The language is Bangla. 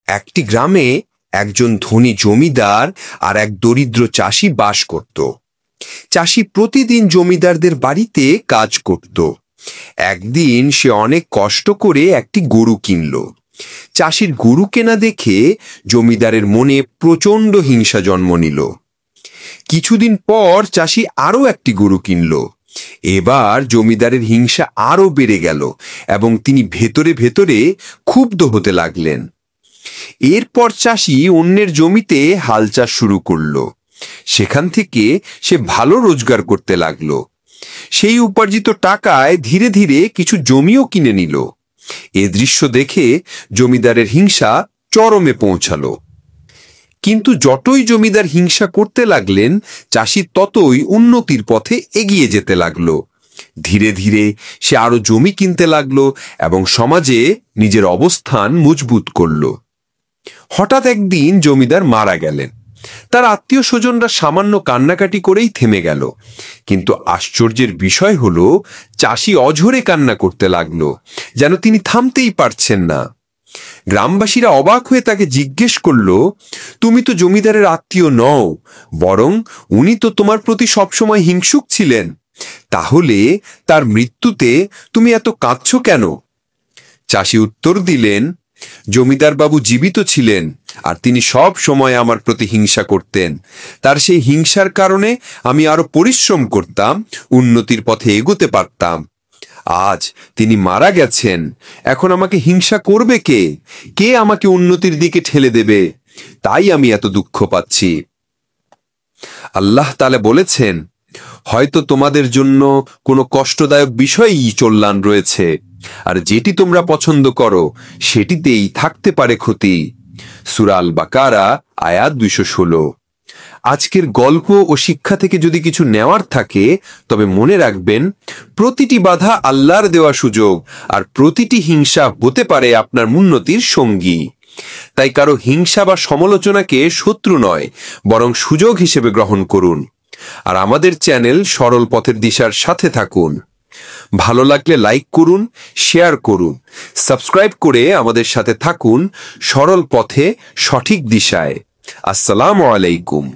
একটি গ্রামে একজন ধনী জমিদার আর এক দরিদ্র চাষি বাস করত। চাষি প্রতিদিন জমিদারদের বাড়িতে কাজ করত। একদিন সে অনেক কষ্ট করে একটি গরু কিনল। চাষির গরু কেনা দেখে জমিদারের মনে প্রচণ্ড হিংসা জন্ম নিল। কিছুদিন পর চাষি আরও একটি গরু কিনল। এবার জমিদারের হিংসা আরও বেড়ে গেল এবং তিনি ভেতরে ভেতরে ক্ষুব্ধ হতে লাগলেন। এরপর চাষি অন্যের জমিতে হাল চাষ শুরু করলো। সেখান থেকে সে ভালো রোজগার করতে লাগলো। সেই উপার্জিত টাকায় ধীরে ধীরে কিছু জমিও কিনে নিল। এ দৃশ্য দেখে জমিদারের হিংসা চরমে পৌঁছালো। কিন্তু যতই জমিদার হিংসা করতে লাগলেন, চাষি ততই উন্নতির পথে এগিয়ে যেতে লাগলো। ধীরে ধীরে সে আরো জমি কিনতে লাগলো এবং সমাজে নিজের অবস্থান মজবুত করলো। হঠাৎ একদিন জমিদার মারা গেলেন। তার আত্মীয় স্বজনরা সামান্য কান্নাকাটি করেই থেমে গেল। কিন্তু আশ্চর্যের বিষয় হলো, চাষি অঝরে কান্না করতে লাগলো, যেন তিনি থামতেই পারছেন না। গ্রামবাসীরা অবাক হয়ে তাকে জিজ্ঞেস করলো, তুমি তো জমিদারের আত্মীয় নও, বরং উনি তো তোমার প্রতি সবসময় হিংসুক ছিলেন। তাহলে তার মৃত্যুতে তুমি এত কাঁদছো কেন? চাষি উত্তর দিলেন, জমিদার বাবু জীবিত ছিলেন আর তিনি সব সময় আমার প্রতি হিংসা করতেন। তার সেই হিংসার কারণে আমি আরো পরিশ্রম করতাম, উন্নতির পথে এগোতে পারতাম। আজ তিনি মারা গেছেন, এখন আমাকে হিংসা করবে কে? কে আমাকে উন্নতির দিকে ঠেলে দেবে? তাই আমি এত দুঃখ পাচ্ছি। আল্লাহ তাআলা বলেছেন, হয়তো তোমাদের জন্য কোনো কষ্টদায়ক বিষয়ই চলমান রয়েছে, আর যেটি তোমরা পছন্দ করো সেটিতেই থাকতে পারে ক্ষতি। সূরা আল বাকারা আয়াত 216। আজকের গল্প ও শিক্ষা থেকে যদি কিছু নেওয়ার থাকে, তবে মনে রাখবেন, প্রতিটি বাধা আল্লাহর দেওয়া সুযোগ, আর প্রতিটি হিংসা হতে পারে আপনার উন্নতির সঙ্গী। তাই কারো হিংসা বা সমালোচনাকে শত্রু নয়, বরং সুযোগ হিসেবে গ্রহণ করুন। আর আমাদের চ্যানেল সরল পথের দিশার সাথে থাকুন। ভালো লাগলে লাইক করুন, শেয়ার করুন, সাবস্ক্রাইব করে আমাদের সাথে থাকুন সরল পথে, সঠিক দিশায়। আসসালামু আলাইকুম।